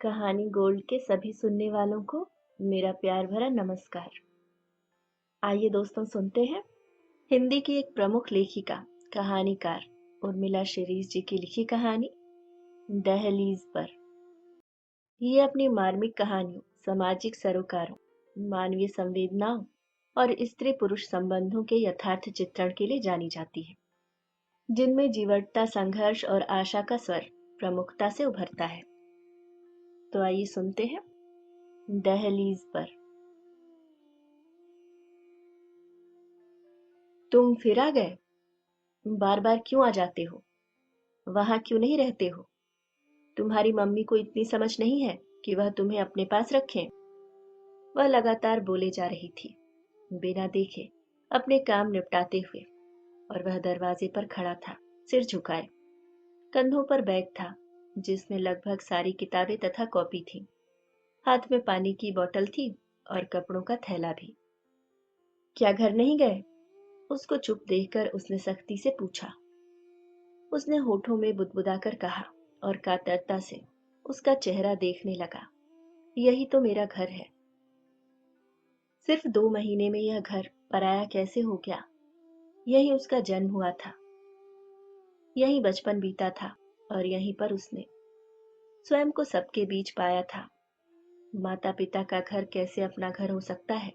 कहानी गोल्ड के सभी सुनने वालों को मेरा प्यार भरा नमस्कार। आइए दोस्तों सुनते हैं हिंदी की एक प्रमुख लेखिका, कहानीकार उर्मिला शिरीष जी की लिखी कहानी दहलीज पर। ये अपनी मार्मिक कहानियों, सामाजिक सरोकारों, मानवीय संवेदनाओं और स्त्री पुरुष संबंधों के यथार्थ चित्रण के लिए जानी जाती है, जिनमें जीवटता, संघर्ष और आशा का स्वर प्रमुखता से उभरता है। तो आइए सुनते हैं दहलीज पर। तुम फिर आ गए? बार बार क्यों आ जाते हो? वहां क्यों नहीं रहते हो? तुम्हारी मम्मी को इतनी समझ नहीं है कि वह तुम्हें अपने पास रखें? वह लगातार बोले जा रही थी, बिना देखे, अपने काम निपटाते हुए। और वह दरवाजे पर खड़ा था, सिर झुकाए। कंधों पर बैग था, जिसमें लगभग सारी किताबें तथा कॉपी थी। हाथ में पानी की बोतल थी और कपड़ों का थैला भी। क्या घर नहीं गए? उसको चुप देखकर उसने सख्ती से पूछा। उसने होठों में बुदबुदाकर कहा और कातरता से उसका चेहरा देखने लगा। यही तो मेरा घर है। सिर्फ 2 महीने में यह घर पराया कैसे हो गया? यही उसका जन्म हुआ था, यही बचपन बीता था और यहीं पर उसने स्वयं को सबके बीच पाया था। माता पिता का घर कैसे अपना घर हो सकता है?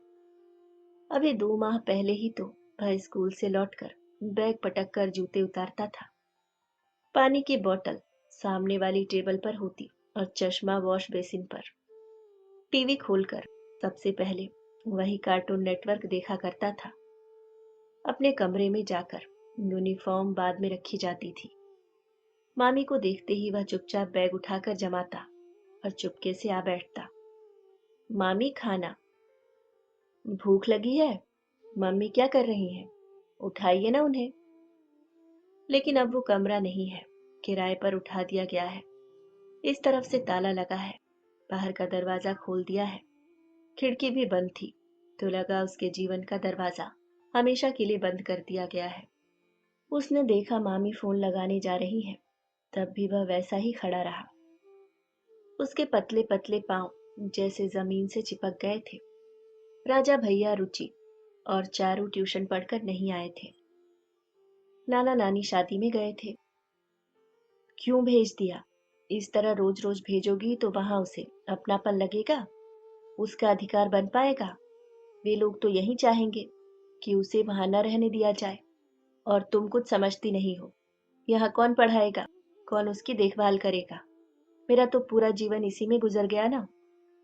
अभी 2 माह पहले ही तो वह स्कूल से लौटकर बैग पटक कर जूते उतारता था। पानी की बोतल सामने वाली टेबल पर होती और चश्मा वॉश बेसिन पर। टीवी खोलकर सबसे पहले वही कार्टून नेटवर्क देखा करता था। अपने कमरे में जाकर यूनिफॉर्म बाद में रखी जाती थी। मामी को देखते ही वह चुपचाप बैग उठाकर जमाता और चुपके से आ बैठता। मामी, खाना। भूख लगी है? मम्मी क्या कर रही हैं? उठाइए ना उन्हें। लेकिन अब वो कमरा नहीं है, किराए पर उठा दिया गया है। इस तरफ से ताला लगा है, बाहर का दरवाजा खोल दिया है। खिड़की भी बंद थी, तो लगा उसके जीवन का दरवाजा हमेशा के लिए बंद कर दिया गया है। उसने देखा मामी फोन लगाने जा रही है, तब भी वह वैसा ही खड़ा रहा। उसके पतले पतले पांव जैसे जमीन से चिपक गए थे। राजा भैया, रुचि और चारू ट्यूशन पढ़कर नहीं आए थे। नाना नानी शादी में गए थे। क्यों भेज दिया? इस तरह रोज रोज भेजोगी तो वहां उसे अपनापन लगेगा, उसका अधिकार बन पाएगा। वे लोग तो यही चाहेंगे कि उसे वहां न रहने दिया जाए। और तुम कुछ समझती नहीं हो। यहाँ कौन पढ़ाएगा, कौन उसकी देखभाल करेगा? मेरा तो पूरा जीवन इसी में गुजर गया ना।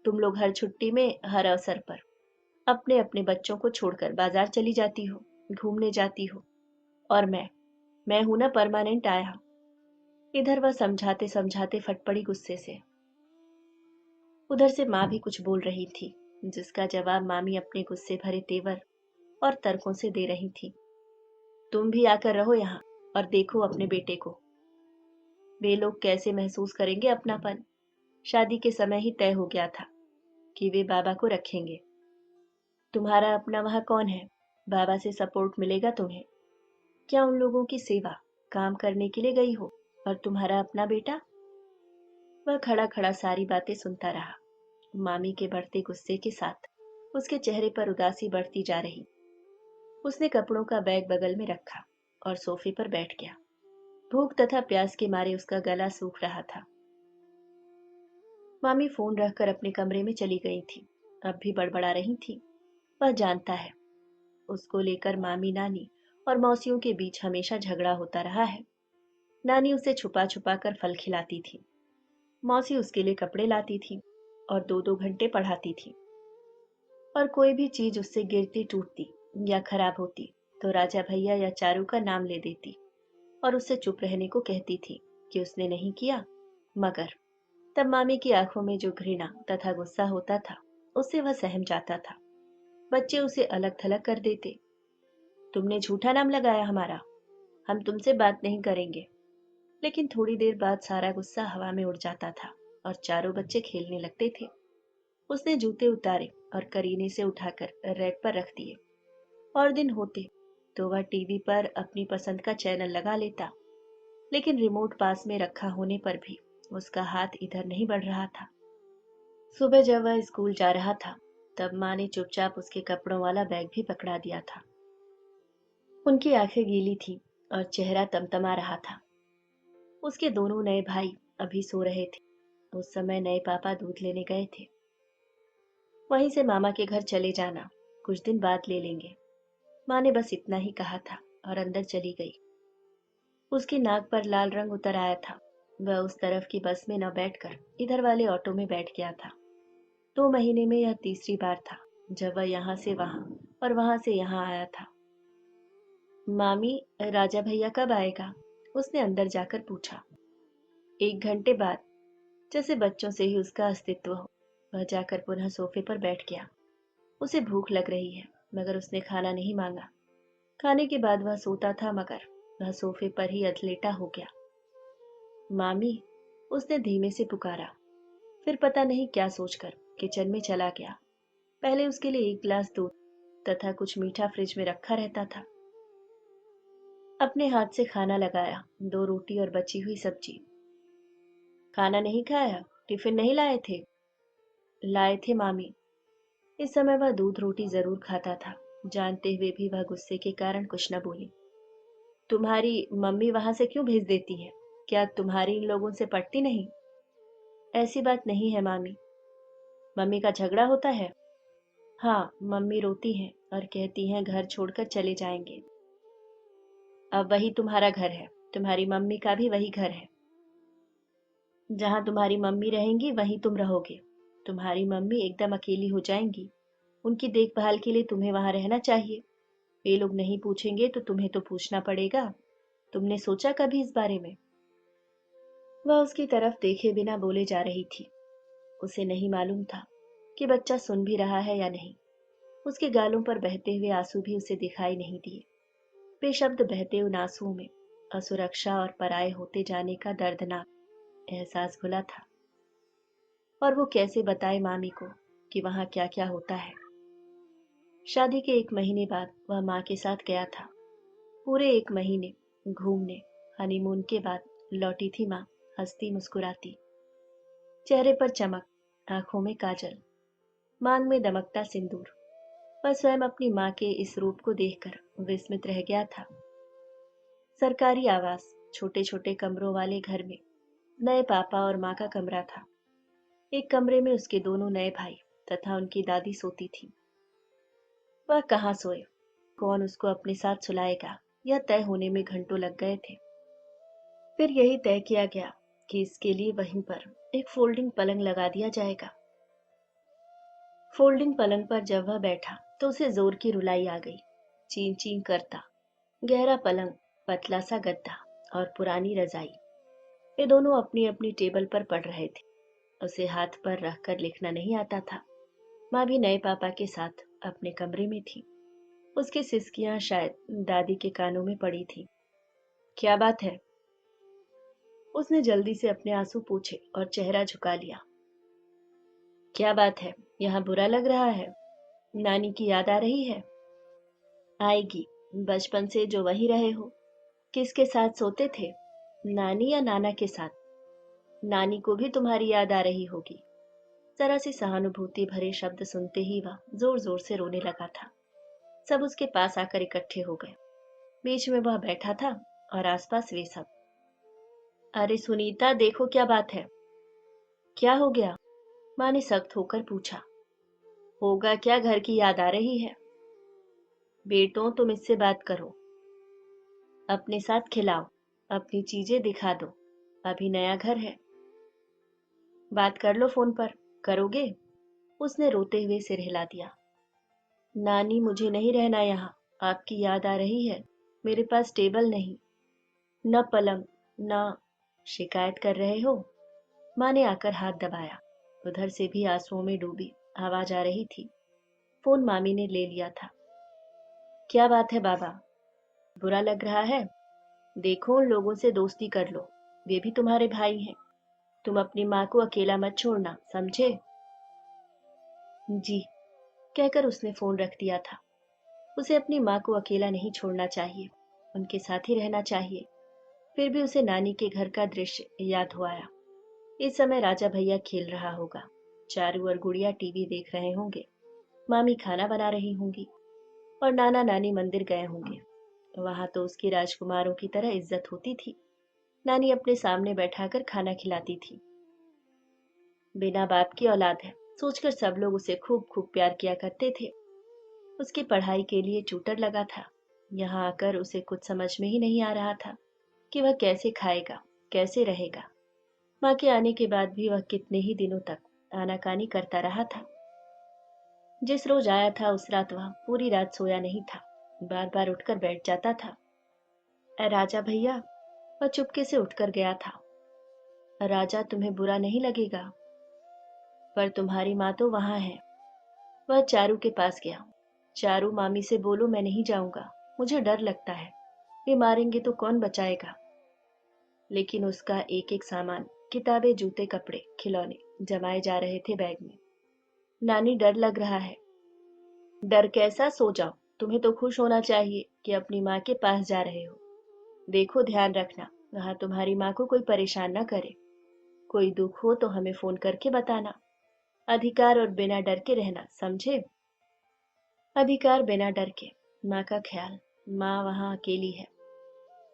तुम लोग हर छुट्टी में, हर अवसर पर अपने अपने बच्चों को छोड़कर बाजार चली जाती हो, घूमने जाती हो। और मैं हूं ना परमानेंट आया। इधर वह समझाते समझाते फट पड़ी गुस्से से। उधर से माँ भी कुछ बोल रही थी, जिसका जवाब मामी अपने गुस्से भरे तेवर और तर्कों से दे रही थी। तुम भी आकर रहो यहाँ और देखो अपने बेटे को। वे लोग कैसे महसूस करेंगे अपनापन? शादी के समय ही तय हो गया था कि वे बाबा को रखेंगे। तुम्हारा अपना वहां कौन है? बाबा से सपोर्ट मिलेगा तुम्हें? क्या उन लोगों की सेवा, काम करने के लिए गई हो? और तुम्हारा अपना बेटा? वह खड़ा खड़ा सारी बातें सुनता रहा, मामी के बढ़ते गुस्से के साथ उसके चेहरे पर उदासी बढ़ती जा रही। उसने कपड़ों का बैग बगल में रखा और सोफे पर बैठ गया। भूख तथा प्यास के मारे उसका गला सूख रहा था। मामी फोन रखकर अपने कमरे में चली गई थी। अब भी बड़बड़ा रही थी। वह जानता है, उसको लेकर मामी, नानी और मौसियों के बीच हमेशा झगड़ा होता रहा है। नानी उसे छुपा छुपा कर फल खिलाती थी। मौसी उसके लिए कपड़े लाती थी और 2-2 घंटे पढ़ाती थी। और कोई भी चीज उससे गिरती, टूटती या खराब होती तो राजा भैया या चारू का नाम ले देती और उससे चुप रहने को कहती थी कि उसने नहीं किया। मगर तब मामी की आंखों में जो घृणा तथा गुस्सा होता था, उससे वह सहम जाता था। बच्चे उसे अलग थलग कर देते। तुमने झूठा नाम लगाया हमारा, हम तुमसे बात नहीं करेंगे। लेकिन थोड़ी देर बाद सारा गुस्सा हवा में उड़ जाता था और चारों बच्चे खेलने लगते थे। उसने जूते उतारे और करीने से उठाकर रैक पर रख दिए। और दिन होते तो वह टीवी पर अपनी पसंद का चैनल लगा लेता। लेकिन रिमोट पास में रखा होने पर भी उसका हाथ इधर नहीं बढ़ रहा था। सुबह जब वह स्कूल जा रहा था, तब माँ ने चुपचाप उसके कपड़ों वाला बैग भी पकड़ा दिया था। उनकी आंखें गीली थी और चेहरा तमतमा रहा था। उसके दोनों नए भाई अभी सो रहे थे। उस समय नए पापा दूध लेने गए थे। वहीं से मामा के घर चले जाना, कुछ दिन बाद ले लेंगे। माँ ने बस इतना ही कहा था और अंदर चली गई। उसकी नाक पर लाल रंग उतर आया था। वह उस तरफ की बस में न बैठकर इधर वाले ऑटो में बैठ गया था। 2 महीने में यह तीसरी बार था जब वह यहाँ से वहां और वहां से यहाँ आया था। मामी, राजा भैया कब आएगा? उसने अंदर जाकर पूछा। 1 घंटे बाद, जैसे बच्चों से ही उसका अस्तित्व हो। वह जाकर पुनः सोफे पर बैठ गया। उसे भूख लग रही है, मगर उसने खाना नहीं मांगा। खाने के बाद वह सोता था, मगर वह सोफे पर ही अधलेटा हो गया। मामी, उसने धीमे से पुकारा। फिर पता नहीं क्या सोचकर किचन में चला गया। पहले उसके लिए 1 गिलास दूध तथा कुछ मीठा फ्रिज में रखा रहता था। अपने हाथ से खाना लगाया, 2 रोटी और बची हुई सब्जी। खाना नहीं खाया? टिफिन नहीं लाए थे? लाए थे मामी। इस समय वह दूध रोटी जरूर खाता था, जानते हुए भी वह गुस्से के कारण कुछ न बोली। तुम्हारी मम्मी वहां से क्यों भेज देती है? क्या तुम्हारी इन लोगों से पटती नहीं? ऐसी बात नहीं है मामी। मम्मी का झगड़ा होता है? हाँ, मम्मी रोती हैं और कहती हैं घर छोड़कर चले जाएंगे। अब वही तुम्हारा घर है, तुम्हारी मम्मी का भी वही घर है। जहां तुम्हारी मम्मी रहेंगी वहीं तुम रहोगे। तुम्हारी मम्मी एकदम अकेली हो जाएंगी। उनकी देखभाल के लिए तुम्हें वहां रहना चाहिए। वे लोग नहीं पूछेंगे तो तुम्हें तो पूछना पड़ेगा। तुमने सोचा कभी इस बारे में? वह उसकी तरफ देखे बिना बोले जा रही थी। उसे नहीं मालूम था कि बच्चा सुन भी रहा है या नहीं। उसके गालों पर बहते हुए आंसू भी उसे दिखाई नहीं दिए। बेशब्द बहते उन आंसुओं में असुरक्षा और पराये होते जाने का दर्दनाक एहसास घुला था। और वो कैसे बताए मामी को कि वहां क्या क्या होता है। शादी के 1 महीने बाद वह माँ के साथ गया था। पूरे 1 महीने घूमने, हनीमून के बाद लौटी थी माँ, हंसती मुस्कुराती, चेहरे पर चमक, आंखों में काजल, मांग में दमकता सिंदूर। वह स्वयं अपनी माँ के इस रूप को देखकर विस्मित रह गया था। सरकारी आवास, छोटे छोटे कमरों वाले घर में नए पापा और माँ का कमरा था। एक कमरे में उसके दोनों नए भाई तथा उनकी दादी सोती थी। वह कहाँ सोए? कौन उसको अपने साथ सुलाएगा? यह तय होने में घंटों लग गए थे। फिर यही तय किया गया कि इसके लिए वहीं पर एक फोल्डिंग पलंग लगा दिया जाएगा। फोल्डिंग पलंग पर जब वह बैठा तो उसे जोर की रुलाई आ गई। चीं चीं करता गहरा पलंग, पतला सा गद्दा और पुरानी रजाई, वे दोनों अपनी अपनी टेबल पर पड़ रहे थे। उसे हाथ पर रखकर लिखना नहीं आता था। माँ भी नए पापा के साथ अपने कमरे में थी। उसकी सिसकियां शायद दादी के कानों में पड़ी थी। क्या बात है? उसने जल्दी से अपने आंसू पोंछे और चेहरा झुका लिया। क्या बात है? यहाँ बुरा लग रहा है? नानी की याद आ रही है? आएगी, बचपन से जो वही रहे हो। किसके साथ सोते थे? नानी या नाना के साथ? नानी को भी तुम्हारी याद आ रही होगी। जरा सी सहानुभूति भरे शब्द सुनते ही वह जोर जोर से रोने लगा था। सब उसके पास आकर इकट्ठे हो गए। बीच में वह बैठा था और आसपास वे सब। अरे सुनीता, देखो क्या बात है। क्या हो गया? माँ ने सख्त होकर पूछा। होगा क्या, घर की याद आ रही है। बेटों, तुम इससे बात करो, अपने साथ खिलाओ, अपनी चीजें दिखा दो। अभी नया घर है। बात कर लो फोन पर। करोगे? उसने रोते हुए सिर हिला दिया। नानी, मुझे नहीं रहना यहाँ। आपकी याद आ रही है। मेरे पास टेबल नहीं, न पलंग, न। शिकायत कर रहे हो? माँ ने आकर हाथ दबाया। उधर से भी आंसुओं में डूबी आवाज आ रही थी। फोन मामी ने ले लिया था। क्या बात है बाबा? बुरा लग रहा है? देखो, उन लोगों से दोस्ती कर लो, वे भी तुम्हारे भाई हैं। तुम अपनी माँ को अकेला मत छोड़ना, समझे? जी, कहकर उसने फोन रख दिया था। उसे अपनी माँ को अकेला नहीं छोड़ना चाहिए, उनके साथ ही रहना चाहिए। फिर भी उसे नानी के घर का दृश्य याद हो आया। इस समय राजा भैया खेल रहा होगा, चारू और गुड़िया टीवी देख रहे होंगे, मामी खाना बना रही होंगी और नाना नानी मंदिर गए होंगे। वहां तो उसकी राजकुमारों की तरह इज्जत होती थी। नानी अपने सामने बैठाकर खाना खिलाती थी। बिना बाप की औलाद है सोचकर सब लोग उसे खूब खूब प्यार किया करते थे। उसकी पढ़ाई के लिए ट्यूटर लगा था। यहाँ आकर उसे कुछ समझ में ही नहीं आ रहा था कि वह कैसे खाएगा, कैसे रहेगा। माँ के आने के बाद भी वह कितने ही दिनों तक आनाकानी करता रहा था। जिस रोज आया था उस रात वह पूरी रात सोया नहीं था, बार बार उठकर बैठ जाता था। "ए राजा भैया", वह चुपके से उठकर गया था। "राजा, तुम्हें बुरा नहीं लगेगा, पर तुम्हारी माँ तो वहां है।" वह चारू के पास गया। "चारू, मामी से बोलो मैं नहीं जाऊंगा, मुझे डर लगता है, वे मारेंगे तो कौन बचाएगा?" लेकिन उसका एक एक सामान, किताबें, जूते, कपड़े, खिलौने जमाए जा रहे थे बैग में। "नानी, डर लग रहा है।" "डर कैसा, सो जाओ। तुम्हें तो खुश होना चाहिए कि अपनी माँ के पास जा रहे हो। देखो, ध्यान रखना, वहां तुम्हारी माँ को कोई परेशान न करे। कोई दुख हो तो हमें फोन करके बताना। अधिकार और बिना डर के रहना, समझे?" अधिकार बिना डर के, माँ का ख्याल। माँ वहां अकेली है।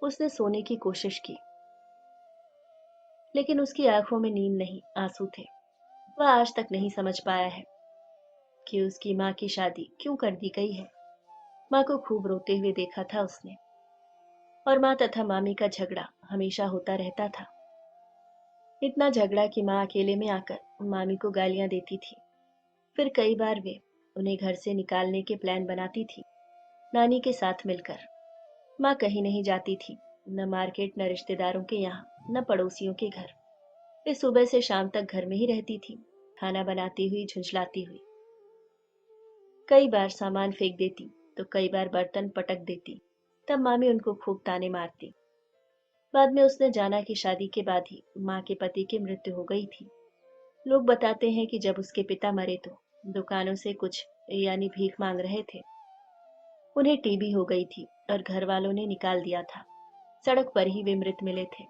उसने सोने की कोशिश की, लेकिन उसकी आंखों में नींद नहीं, आंसू थे। वह आज तक नहीं समझ पाया है कि उसकी माँ की शादी क्यों कर दी गई है। माँ को खूब रोते हुए देखा था उसने, और माँ तथा मामी का झगड़ा हमेशा होता रहता था। इतना झगड़ा कि माँ अकेले में आकर मामी को गालियां देती थी। फिर कई बार वे उन्हें घर से निकालने के प्लान बनाती थी, नानी के साथ मिलकर। माँ कहीं नहीं जाती थी, न मार्केट, न रिश्तेदारों के यहाँ, न पड़ोसियों के घर। वे सुबह से शाम तक घर में ही रहती थी, खाना बनाती हुई, झुंझलाती हुई। कई बार सामान फेंक देती तो कई बार बर्तन पटक देती। तब मामी उनको खूब ताने मारती। बाद में उसने जाना कि शादी के बाद ही माँ के पति की मृत्यु हो गई थी। लोग बताते हैं कि जब उसके पिता मरे तो दुकानों से कुछ यानी भीख मांग रहे थे। उन्हें टीबी हो गई थी और घर वालों ने निकाल दिया था। सड़क पर ही वे मृत मिले थे।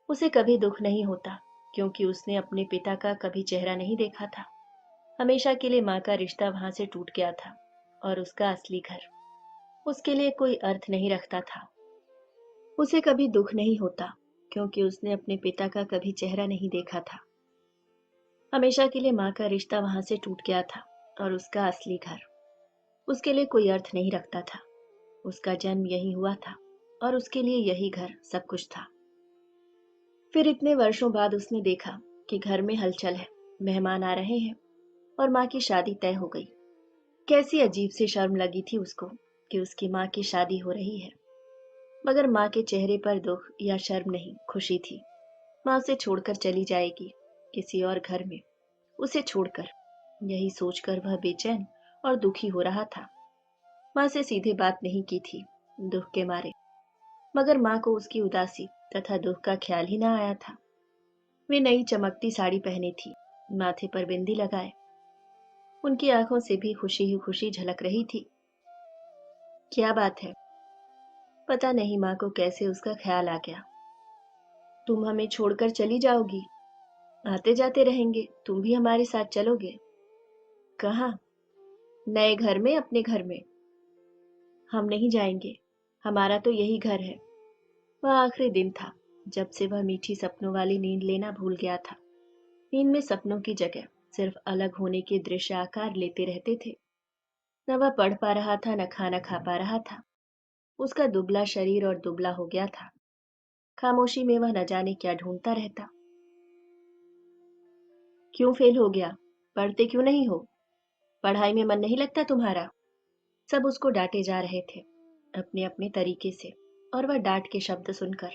उसे कभी दुख नहीं होता, क्योंकि उसने अपने पिता का कभी चेहरा नहीं देखा था। हमेशा के लिए माँ का रिश्ता वहां से टूट गया था, और उसका असली घर उसके लिए कोई अर्थ नहीं रखता था। उसे कभी दुख नहीं होता, क्योंकि उसने अपने पिता का कभी चेहरा नहीं देखा था। हमेशा के लिए माँ का रिश्ता वहां से टूट गया था, और उसका असली घर उसके लिए कोई अर्थ नहीं रखता था। उसका जन्म यही हुआ था, और उसके लिए यही घर सब कुछ था। फिर इतने वर्षों बाद उसने देखा कि घर में हलचल है, मेहमान आ रहे हैं, और माँ की शादी तय हो गई। कैसी अजीब सी शर्म लगी थी उसको कि उसकी माँ की शादी हो रही है। मगर माँ के चेहरे पर दुख या शर्म नहीं, खुशी थी। माँ उसे छोड़कर चली जाएगी किसी और घर में, उसे छोड़कर। यही सोचकर वह बेचैन और दुखी हो रहा था। माँ से सीधे बात नहीं की थी, दुख के मारे। मगर माँ को उसकी उदासी तथा दुख का ख्याल ही ना आया था। वे नई चमकती साड़ी पहनी थी, माथे पर बिंदी लगाए। उनकी आंखों से भी खुशी ही खुशी झलक रही थी। क्या बात है, पता नहीं माँ को कैसे उसका ख्याल आ गया। "तुम हमें छोड़कर चली जाओगी? आते जाते रहेंगे, तुम भी हमारे साथ चलोगे?" "कहाँ?" "नए घर में, अपने घर में।" "हम नहीं जाएंगे, हमारा तो यही घर है।" वह आखिरी दिन था जब से वह मीठी सपनों वाली नींद लेना भूल गया था। नींद में सपनों की जगह सिर्फ अलग होने के दृश्य आकार लेते रहते थे। न वह पढ़ पा रहा था, न खाना खा पा रहा था। उसका दुबला शरीर और दुबला हो गया था। खामोशी में वह न जाने क्या ढूंढता रहता। "क्यों फेल हो गया? पढ़ते क्यों नहीं हो? पढ़ाई में मन नहीं लगता तुम्हारा?" सब उसको डांटे जा रहे थे, अपने अपने तरीके से। और वह डांट के शब्द सुनकर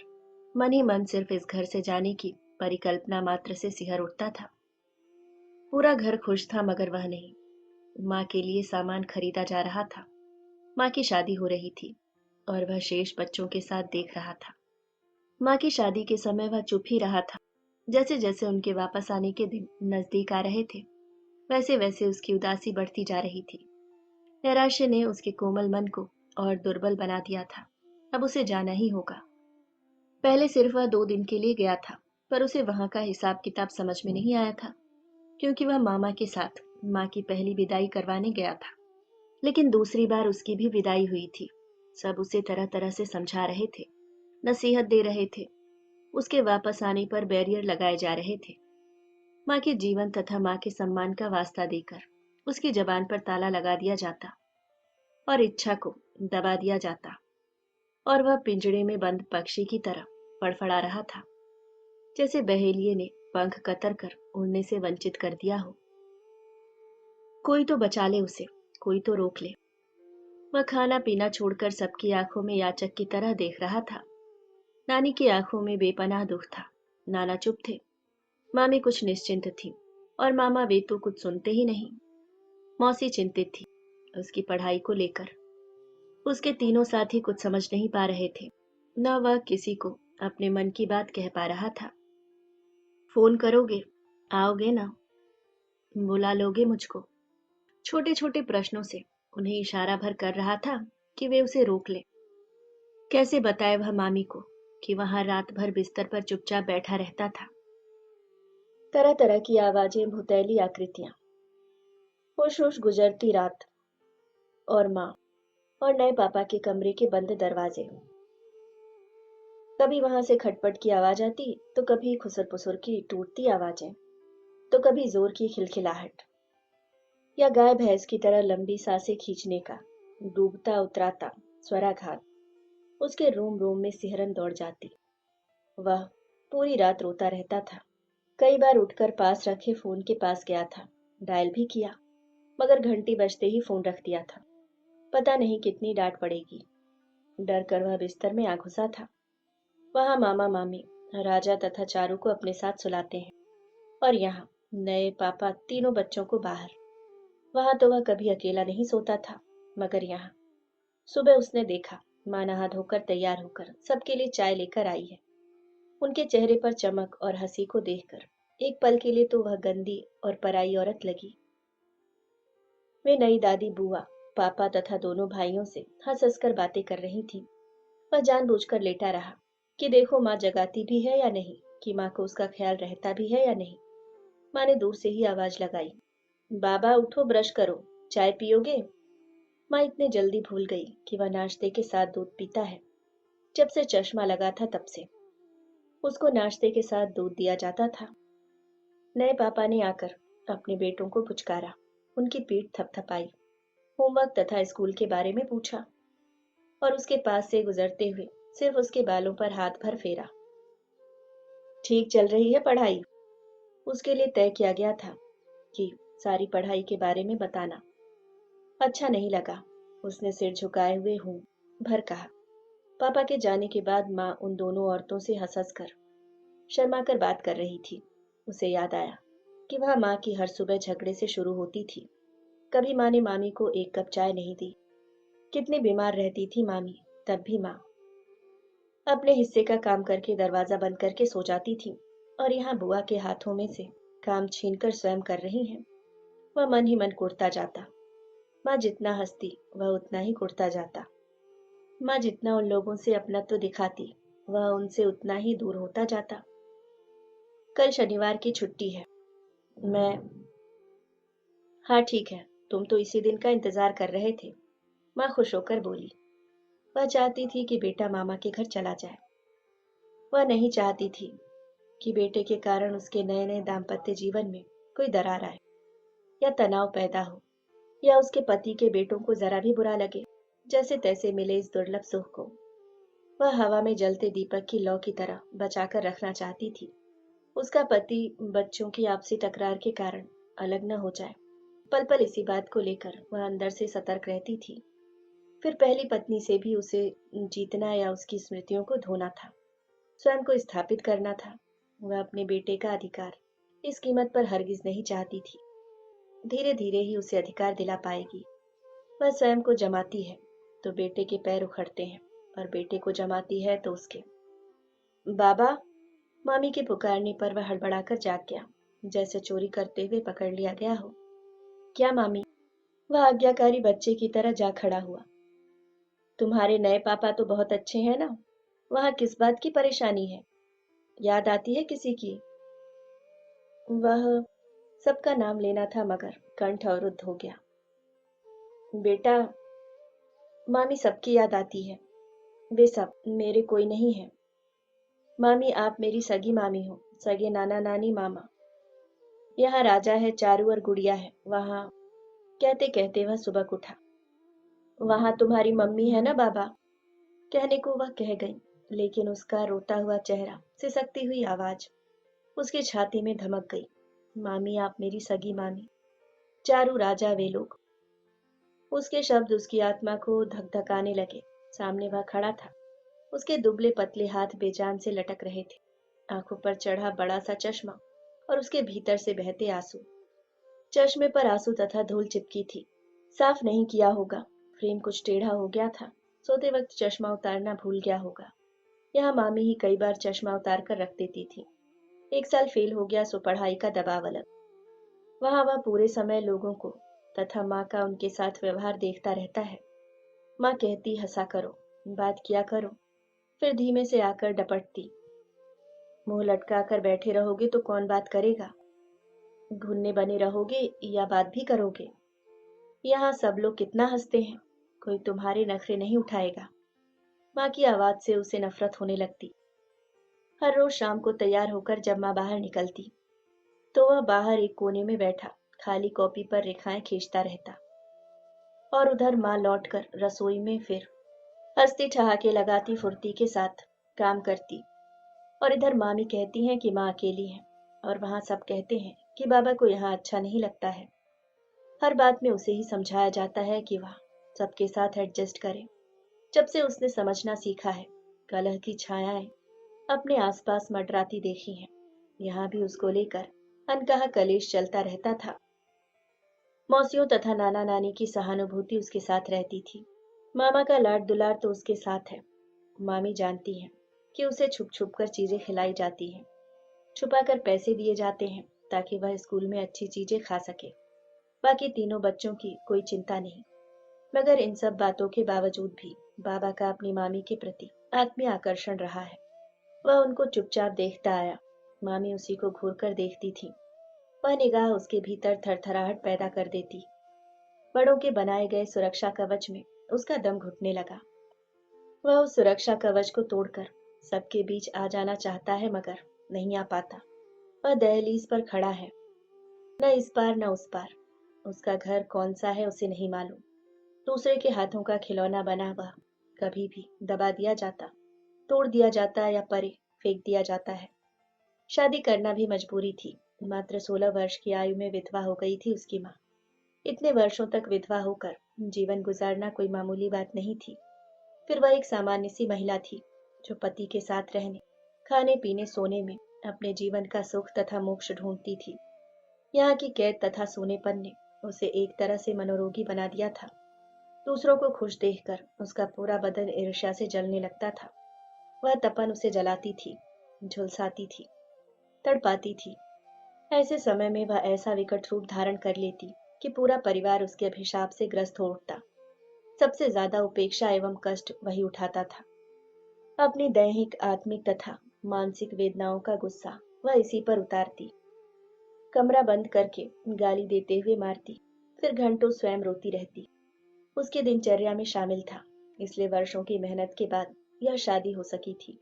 मन ही मन सिर्फ इस घर से जाने की परिकल्पना मात्र से सिहर उठता था। पूरा घर खुश था, मगर वह नहीं। माँ के लिए सामान खरीदा जा रहा था। माँ की शादी हो रही थी, और वह शेष बच्चों के साथ देख रहा था। माँ की शादी के समय वह चुप ही रहा था। जैसे जैसे उनके वापस आने के दिन नजदीक आ रहे थे, वैसे वैसे उसकी उदासी बढ़ती जा रही थी। नैराश्य ने उसके कोमल मन को और दुर्बल बना दिया था। अब उसे जाना ही होगा। पहले सिर्फ वह 2 दिन के लिए गया था, पर उसे वहां का हिसाब किताब समझ में नहीं आया था। क्योंकि वह मामा के साथ माँ की पहली विदाई करवाने गया था। लेकिन दूसरी बार उसकी भी विदाई हुई थी। सब उसे तरह तरह से समझा रहे थे, नसीहत दे रहे थे। उसके वापस आने पर बैरियर लगाए जा रहे थे। माँ के जीवन तथा माँ के सम्मान का वास्ता देकर उसकी जबान पर ताला लगा दिया जाता और इच्छा को दबा दिया जाता, और वह पिंजड़े में बंद पक्षी की तरह फड़फड़ा रहा था, जैसे बहेलिये ने पंख कतर कर उड़ने से वंचित कर दिया हो। कोई तो बचा ले उसे, कोई तो रोक ले। वह खाना पीना छोड़कर सबकी आंखों में याचक की तरह देख रहा था। नानी की आंखों में बेपनाह दुख था। नाना चुप थे, मामी कुछ निश्चिंत थी, और मामा वे तो कुछ सुनते ही नहीं। मौसी चिंतित थी उसकी पढ़ाई को लेकर। उसके तीनों साथी कुछ समझ नहीं पा रहे थे, न वह किसी को अपने मन की बात कह पा रहा था। फोन करोगे, आओगे ना, बुला लोगे मुझको? छोटे छोटे प्रश्नों से उन्हें इशारा भर कर रहा था कि वे उसे रोक ले। कैसे बताए वह मामी को कि वहां रात भर बिस्तर पर चुपचाप बैठा रहता था। तरह तरह की आवाजें, भुतैली आकृतियां, होश होश गुजरती रात, और माँ और नए पापा के कमरे के बंद दरवाजे। कभी वहां से खटपट की आवाज आती, तो कभी खुसर पुसर की टूटती आवाजें, तो कभी जोर की खिलखिलाहट, या गाय भैंस की तरह लंबी सांसें खींचने का डूबता उतराता स्वराघात। उसके रोम रोम में सिहरन दौड़ जाती। वह पूरी रात रोता रहता था। कई बार उठकर पास रखे फोन के पास गया था, डायल भी किया, मगर घंटी बजते ही फोन रख दिया था। पता नहीं कितनी डांट पड़ेगी। डर कर वह बिस्तर में आ घुसा था। वहां मामा मामी राजा तथा चारू को अपने साथ सुलाते हैं, और यहाँ नए पापा तीनों बच्चों को बाहर। वहां तो वह कभी अकेला नहीं सोता था, मगर यहाँ सुबह उसने देखा माँ नहा धोकर तैयार होकर सबके लिए चाय लेकर आई है। उनके चेहरे पर चमक और हंसी को देखकर एक पल के लिए तो वह गंदी और पराई औरत लगी। वे नई दादी, बुआ, पापा तथा दोनों भाइयों से हंस हंस कर बातें कर रही थी। वह जानबूझकर लेटा रहा कि देखो माँ जगाती भी है या नहीं, कि माँ को उसका ख्याल रहता भी है या नहीं। माँ ने दूर से ही आवाज लगाई, बाबा उठो, ब्रश करो, चाय पियोगे? माँ इतने जल्दी भूल गई कि वह नाश्ते के साथ दूध पीता है। जब से चश्मा लगा था तब से उसको नाश्ते के साथ दूध दिया जाता था। नए पापा ने आकर अपने बेटों को पुचकारा, उनकी पीठ थपथपाई, होमवर्क तथा स्कूल के बारे में पूछा, और उसके पास से गुजरते हुए सिर्फ उसके बालों पर हाथ भर फेरा। ठीक चल रही है पढ़ाई? उसके लिए तय किया गया था कि सारी पढ़ाई के बारे में बताना। अच्छा नहीं लगा। उसने सिर झुकाए हुए हूं भर कहा। पापा के जाने के बाद माँ उन दोनों औरतों से हंस हंस कर, शर्मा कर बात कर रही थी। उसे याद आया कि वह माँ की हर सुबह झगड़े से शुरू होती थी। कभी माँ ने मामी को एक कप चाय नहीं दी। कितनी बीमार रहती थी मामी, तब भी माँ अपने हिस्से का काम करके दरवाजा बंद करके सो जाती थी, और यहाँ बुआ के हाथों में से काम छीनकर स्वयं कर रही हैं। वह मन ही मन कुढ़ता जाता। माँ जितना हंसती वह उतना ही कुढ़ता जाता। माँ जितना उन लोगों से अपनत्व दिखाती वह उनसे उतना ही दूर होता जाता। कल शनिवार की छुट्टी है। मैं हाँ ठीक है, तुम तो इसी दिन का इंतजार कर रहे थे, माँ खुश होकर बोली। वह चाहती थी कि बेटा मामा के घर चला जाए। वह नहीं चाहती थी कि बेटे के कारण उसके नए नए दाम्पत्य जीवन में कोई दरार आए, या तनाव पैदा हो, या उसके पति के बेटों को जरा भी बुरा लगे जैसे तैसे मिले इस दुर्लभ सुख को। वह हवा में जलते दीपक की लौ की तरह बचाकर रखना चाहती थी। उसका पति बच्चों की आपसी तकरार के कारण अलग न हो जाए। पल पल इसी बात को लेकर वह अंदर से सतर्क रहती थी। फिर पहली पत्नी से भी उसे जीतना या उसकी स्मृतियों को धोना था, स्वयं को स्थापित करना था। वह अपने बेटे का अधिकार इस कीमत पर हरगिज नहीं चाहती थी। धीरे धीरे ही उसे अधिकार दिला पाएगी। वह स्वयं को जमाती है तो बेटे के पैर उखड़ते हैं, और बेटे को जमाती है तो उसके। बाबा, मामी के पुकारने पर वह हड़बड़ाकर जाग गया, जैसे चोरी करते हुए पकड़ लिया गया हो। क्या मामी? वह आज्ञाकारी बच्चे की तरह जा खड़ा हुआ। तुम्हारे नए पापा तो बहुत अच्छे हैं ना, वहां किस बात की परेशानी है? याद आती है किसी की? वह सबका नाम लेना था मगर कंठ अवरुद्ध हो गया। बेटा, मामी सबकी याद आती है। वे सब मेरे कोई नहीं है। मामी आप मेरी सगी मामी हो, सगे नाना नानी मामा। यहाँ राजा है, चारू और गुड़िया है। वहाँ, कहते कहते वह सुबक उठा। वहाँ तुम्हारी मम्मी है ना बाबा? कहने को वह कह गई, लेकिन उसका रोता हुआ चेहरा, सिसकती हुई आवाज उसकी छाती में धमक गई। मामी आप मेरी सगी मामी, चारू राजा वे लोग। उसके शब्द उसकी आत्मा को धकधकाने लगे। सामने वह खड़ा था। उसके दुबले पतले हाथ बेजान से लटक रहे थे। आंखों पर चढ़ा बड़ा सा चश्मा और उसके भीतर से बहते आंसू। चश्मे पर आंसू तथा धूल चिपकी थी। साफ नहीं किया होगा, फ्रेम कुछ टेढ़ा हो गया था। सोते वक्त चश्मा उतारना भूल गया होगा। यहाँ मामी ही कई बार चश्मा उतार कर रख देती थी। एक साल फेल हो गया सो पढ़ाई का दबाव अलग। वहां वह पूरे समय लोगों को तथा माँ का उनके साथ व्यवहार देखता रहता है। माँ कहती हंसा करो, बात किया करो, फिर धीमे से आकर डपटती। मुंह लटका कर बैठे रहोगे तो कौन बात करेगा? घुन्ने बने रहोगे या बात भी करोगे? यहाँ सब लोग कितना हंसते हैं, कोई तुम्हारे नखरे नहीं उठाएगा। माँ की आवाज से उसे नफरत होने लगती। हर रोज शाम को तैयार होकर जब माँ बाहर निकलती तो वह बाहर एक कोने में बैठा खाली कॉपी पर रेखाएं खींचता रहता और उधर माँ लौटकर रसोई में फिर हंसती ठहाके लगाती फुर्ती के साथ काम करती। और इधर मामी कहती हैं कि माँ अकेली है और वहां सब कहते हैं कि बाबा को यहाँ अच्छा नहीं लगता है। हर बात में उसे ही समझाया जाता है कि वह सबके साथ एडजस्ट करे। जब से उसने समझना सीखा है, कलह की छायाएं अपने आसपास मंडराती देखी हैं। यहाँ भी उसको लेकर अनकहा कलेश चलता रहता था। मौसियों तथा नाना नानी की सहानुभूति उसके साथ रहती थी। मामा का लाड दुलार तो उसके साथ है। मामी जानती है कि उसे छुप छुप कर चीजें खिलाई जाती हैं, छुपा कर पैसे दिए जाते हैं ताकि वह स्कूल में अच्छी चीजें खा सके। बाकी तीनों बच्चों की कोई चिंता नहीं। मगर इन सब बातों के बावजूद भी बाबा का अपनी मामी के प्रति आत्मीय आकर्षण रहा है। वह उनको चुपचाप देखता आया। मामी उसी को घूर कर देखती थी। वह निगाह उसके भीतर थरथराहट पैदा कर देती। बड़ों के बनाए गए सुरक्षा कवच में उसका दम घुटने लगा। वह उस सुरक्षा कवच को तोड़कर सबके बीच आ जाना चाहता है मगर नहीं आ पाता। वह दहलीज पर खड़ा है, न इस पार न उस पार। उसका घर कौन सा है उसे नहीं मालूम। दूसरे के हाथों का खिलौना बना वह कभी भी दबा दिया जाता, तोड़ दिया जाता या परे फेंक दिया जाता है। शादी करना भी मजबूरी थी। मात्र 16 वर्ष की आयु में विधवा हो गई थी उसकी माँ। इतने वर्षों तक विधवा होकर जीवन गुजारना कोई मामूली बात नहीं थी। फिर वह एक सामान्य सी महिला थी जो पति के साथ रहने, खाने पीने सोने में अपने जीवन का सुख तथा मोक्ष ढूंढती थी। यहाँ की कैद तथा सोनेपन ने उसे एक तरह से मनोरोगी बना दिया था। दूसरों को खुश देखकर उसका पूरा बदन ईर्ष्या से जलने लगता था। वह तपन उसे जलाती थी, झुलसाती थी, तड़पाती थी। ऐसे समय में वह ऐसा विकट रूप धारण कर लेती कि पूरा परिवार उसके अभिशाप से ग्रस्त हो उठता। सबसे ज्यादा उपेक्षा एवं कष्ट वही उठाता था। अपनी दैहिक, आत्मिक तथा मानसिक वेदनाओं का गुस्सा वह इसी पर उतारती। कमरा बंद करके गाली देते हुए मारती, फिर घंटों स्वयं रोती रहती। उसकी दिनचर्या में शामिल था, इसलिए वर्षों की मेहनत के बाद यह शादी हो सकी थी।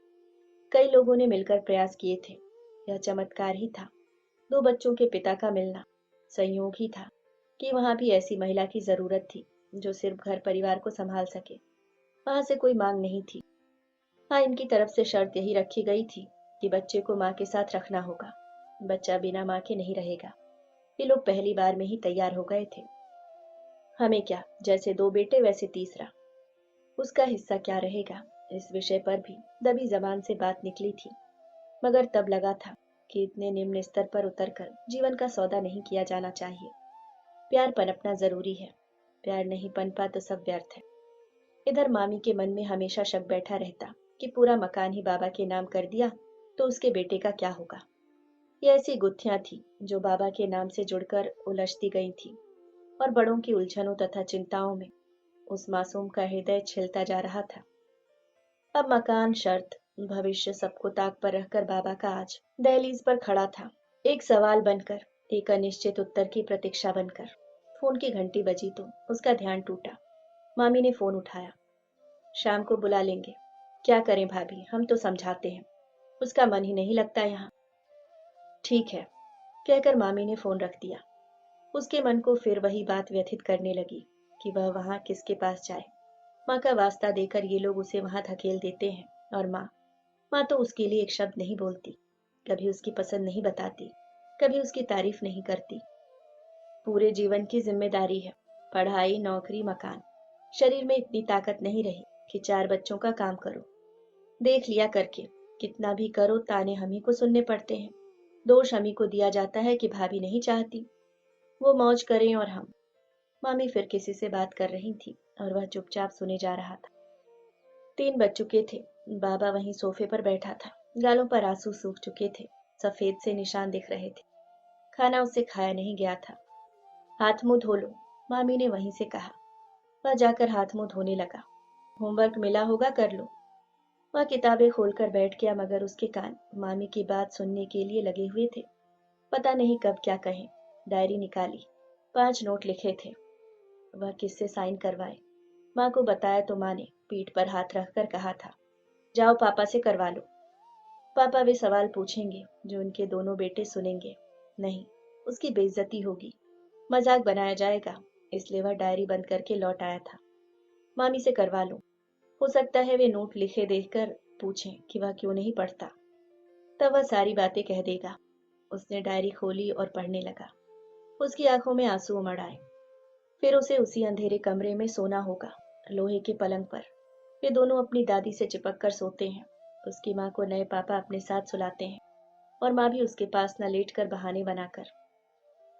कई लोगों ने मिलकर प्रयास किए थे। यह चमत्कार ही था। 2 बच्चों के पिता का मिलना संयोग ही था कि वहां भी ऐसी महिला की जरूरत थी जो सिर्फ घर परिवार को संभाल सके। वहां से कोई मांग नहीं थी। हाँ, इनकी तरफ से शर्त यही रखी गई थी कि बच्चे को माँ के साथ रखना होगा। बच्चा बिना माँ के नहीं रहेगा। ये लोग पहली बार में ही तैयार हो गए थे। हमें क्या, जैसे 2 बेटे वैसे तीसरा। उसका हिस्सा क्या रहेगा, इस विषय पर भी दबी जबान से बात निकली थी। मगर तब लगा था कि इतने निम्न स्तर पर उतरकर जीवन का सौदा नहीं किया जाना चाहिए। प्यार पनपना जरूरी है। प्यार नहीं पनपा तो सब व्यर्थ है। इधर मामी के मन में हमेशा शक बैठा रहता कि पूरा मकान ही बाबा के नाम कर दिया तो उसके बेटे का क्या होगा। ये ऐसी गुत्थियां थी जो बाबा के नाम से जुड़कर उलझती गई थी और बड़ों की उलझनों तथा चिंताओं में उस मासूम का हृदय छिलता जा रहा था। अब मकान, शर्त, भविष्य सबको ताक पर रखकर बाबा का आज दहलीज पर खड़ा था, एक सवाल बनकर, एक अनिश्चित उत्तर की प्रतीक्षा बनकर। फोन की घंटी बजी तो उसका ध्यान टूटा। मामी ने फोन उठाया। शाम को बुला लेंगे। क्या करें भाभी, हम तो समझाते हैं, उसका मन ही नहीं लगता यहाँ। ठीक है, कहकर मामी ने फोन रख दिया। उसके मन को फिर वही बात व्यथित करने लगी कि वह वहां किसके पास जाए। माँ का वास्ता देकर ये लोग उसे वहां धकेल देते हैं, और माँ तो उसके लिए एक शब्द नहीं बोलती, कभी उसकी पसंद नहीं बताती, कभी उसकी तारीफ नहीं करती। पूरे जीवन की जिम्मेदारी है, पढ़ाई, नौकरी, मकान। शरीर में इतनी ताकत नहीं रही कि 4 बच्चों का काम करो। देख लिया करके, कितना भी करो ताने हम ही को सुनने पड़ते हैं। दोष हम ही को दिया जाता है कि भाभी नहीं चाहती, वो मौज करें और हम। मामी फिर किसी से बात कर रही थी और वह चुपचाप सुने जा रहा था। 3 बज चुके थे। बाबा वहीं सोफे पर बैठा था। गालों पर आंसू सूख चुके थे, सफेद से निशान दिख रहे थे। खाना उससे खाया नहीं गया था। हाथ मुंह धो लो, मामी ने वहीं से कहा। वह जाकर हाथ मुंह धोने लगा। होमवर्क मिला होगा, कर लो। वह किताबें खोलकर बैठ गया, मगर उसके कान मामी की बात सुनने के लिए लगे हुए थे। पता नहीं कब क्या कहें। डायरी निकाली, 5 नोट लिखे थे। वह किससे साइन करवाए? माँ को बताया तो माँ ने पीठ पर हाथ रखकर कहा था, जाओ पापा से करवा लो। पापा वे सवाल पूछेंगे जो उनके दोनों बेटे सुनेंगे। नहीं, उसकी बेइज्जती होगी, मजाक बनाया जाएगा, इसलिए वह डायरी बंद करके लौट आया था। मामी से करवा लो, हो सकता है वे नोट लिखे देखकर पूछें कि वह क्यों नहीं पढ़ता, तब वह सारी बातें कह देगा। उसने डायरी खोली और पढ़ने लगा। उसकी आंखों में आंसू उमड़ आए। फिर उसे उसी अंधेरे कमरे में सोना होगा, लोहे के पलंग पर। वे दोनों अपनी दादी से चिपक कर सोते हैं। उसकी माँ को नए पापा अपने साथ सुलाते हैं, और माँ भी उसके पास न लेट कर बहाने बनाकर।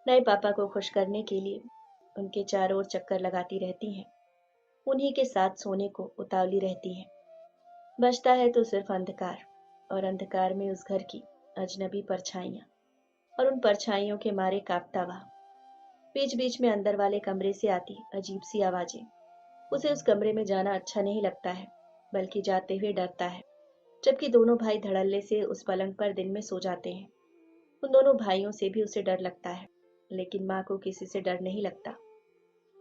नए पापा को खुश करने के लिए उनके चारों ओर चक्कर लगाती रहती हैं। उन्हीं के साथ सोने को उतावली रहती हैं। बचता है तो सिर्फ अंधकार, और अंधकार में उस घर की अजनबी परछाइयां, और उन परछाइयों के मारे कांपता वह। बीच बीच में अंदर वाले कमरे से आती अजीब सी आवाजें। उसे उस कमरे में जाना अच्छा नहीं लगता है, बल्कि जाते हुए डरता है। जबकि दोनों भाई धड़ल्ले से उस पलंग पर दिन में सो जाते हैं। उन दोनों भाइयों से भी उसे डर लगता है, लेकिन माँ को किसी से डर नहीं लगता।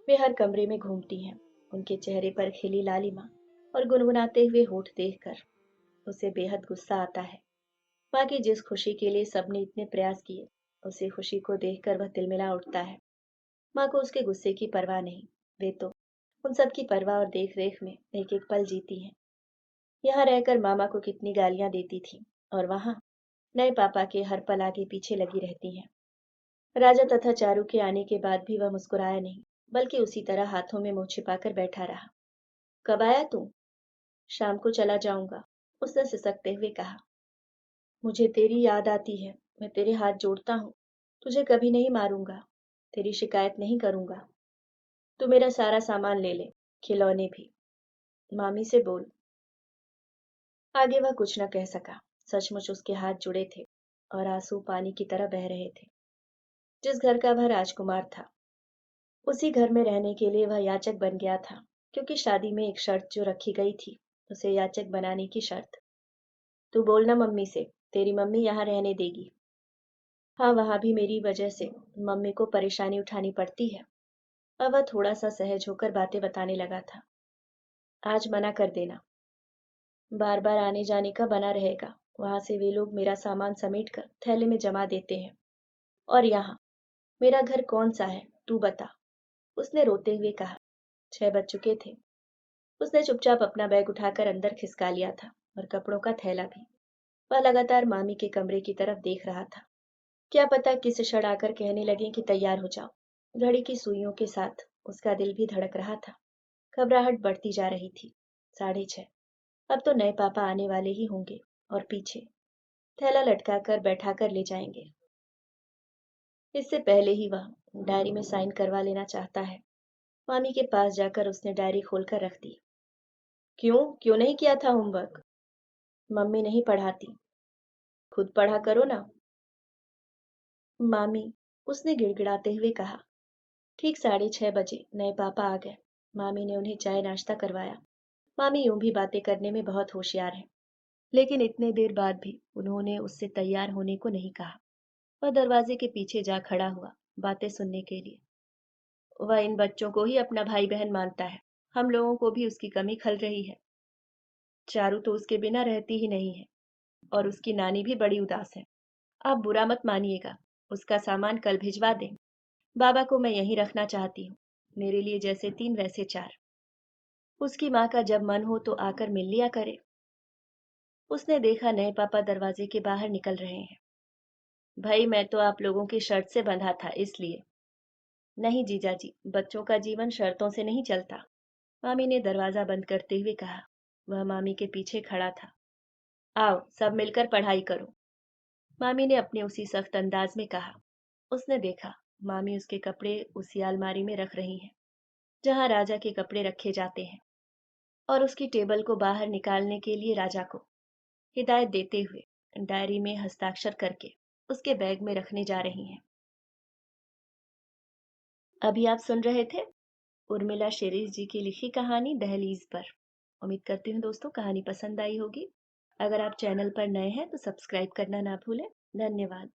वे हर कमरे में घूमती हैं। उनके चेहरे पर खिली लालिमा और गुनगुनाते हुए होठ देखकर उसे बेहद गुस्सा आता है। माँ की जिस खुशी के लिए सबने इतने प्रयास किए, उसे खुशी को देखकर वह तिलमिला उठता है। माँ को उसके गुस्से की परवाह नहीं। वे तो उन सब की परवाह और देख रेख में एक एक पल जीती हैं। यहाँ रहकर मामा को कितनी गालियां देती थी, और वहां नए पापा के हर पल आगे पीछे लगी रहती हैं। राजा तथा चारू के आने के बाद भी वह मुस्कुराया नहीं, बल्कि उसी तरह हाथों में मुंह छिपाकर बैठा रहा। कब आया तू? शाम को चला जाऊंगा, उसने सिसकते हुए कहा। मुझे तेरी याद आती है, मैं तेरे हाथ जोड़ता हूँ। तुझे कभी नहीं मारूंगा, तेरी शिकायत नहीं करूंगा। तू मेरा सारा सामान ले ले, खिलौने भी। मामी से बोल। आगे वह कुछ न कह सका। सचमुच उसके हाथ जुड़े थे, और आंसू पानी की तरह बह रहे थे। जिस घर का वह राजकुमार था, उसी घर में रहने के लिए वह याचक बन गया था, क्योंकि शादी में एक शर्त जो रखी गई थी, उसे याचक बनाने की शर्त। तू बोलना मम्मी से, तेरी मम्मी यहाँ रहने देगी। हाँ, वहां भी मेरी वजह से मम्मी को परेशानी उठानी पड़ती है। अब वह थोड़ा सा सहज होकर बातें बताने लगा था। आज मना कर देना, बार बार आने जाने का बना रहेगा। वहां से वे लोग मेरा सामान समेट कर थैले में जमा देते हैं। और यहाँ मेरा घर कौन सा है, तू बता, उसने रोते हुए कहा। 6 बज चुके थे। उसने चुपचाप अपना बैग उठाकर अंदर खिसका लिया था, और कपड़ों का थैला भी। वह लगातार मामी के कमरे की तरफ देख रहा था। क्या पता किस क्षण आकर कहने लगे कि तैयार हो जाओ। घड़ी की सुइयों के साथ उसका दिल भी धड़क रहा था। घबराहट बढ़ती जा रही थी। 6:30। अब तो नए पापा आने वाले ही होंगे, और पीछे थैला लटका कर बैठा कर ले जाएंगे। इससे पहले ही वह डायरी में साइन करवा लेना चाहता है। मामी के पास जाकर उसने डायरी खोलकर रख दी। क्यों क्यों नहीं किया था होमवर्क? मम्मी नहीं पढ़ाती, खुद पढ़ा करो ना। मामी, उसने गिड़गिड़ाते हुए कहा। ठीक 6:30 बजे नए पापा आ गए। मामी ने उन्हें चाय नाश्ता करवाया। मामी यूं भी बातें करने में बहुत होशियार है, लेकिन इतने देर बाद भी उन्होंने उससे तैयार होने को नहीं कहा। वह दरवाजे के पीछे जा खड़ा हुआ, बातें सुनने के लिए। वह इन बच्चों को ही अपना भाई बहन मानता है। हम लोगों को भी उसकी कमी खल रही है। चारू तो उसके बिना रहती ही नहीं है, और उसकी नानी भी बड़ी उदास है। आप बुरा मत मानिएगा, उसका सामान कल भिजवा दें। बाबा को मैं यहीं रखना चाहती हूँ, मेरे लिए जैसे 3 वैसे 4। उसकी माँ का जब मन हो तो आकर मिल लिया करे। उसने देखा नए पापा दरवाजे के बाहर निकल रहे हैं। भाई मैं तो आप लोगों की शर्त से बंधा था, इसलिए। नहीं जीजाजी, बच्चों का जीवन शर्तों से नहीं चलता, मामी ने दरवाजा बंद करते हुए कहा। वह मामी के पीछे खड़ा था। आओ सब मिलकर पढ़ाई करो, मामी ने अपने उसी सख्त अंदाज में कहा। उसने देखा मामी उसके कपड़े उसी अलमारी में रख रही हैं जहां राजा के कपड़े रखे जाते हैं, और उसकी टेबल को बाहर निकालने के लिए राजा को हिदायत देते हुए डायरी में हस्ताक्षर करके उसके बैग में रखने जा रही हैं। अभी आप सुन रहे थे उर्मिला शेरीज जी की लिखी कहानी दहलीज पर। उम्मीद करती हूँ दोस्तों कहानी पसंद आई होगी। अगर आप चैनल पर नए हैं तो सब्सक्राइब करना ना भूलें। धन्यवाद।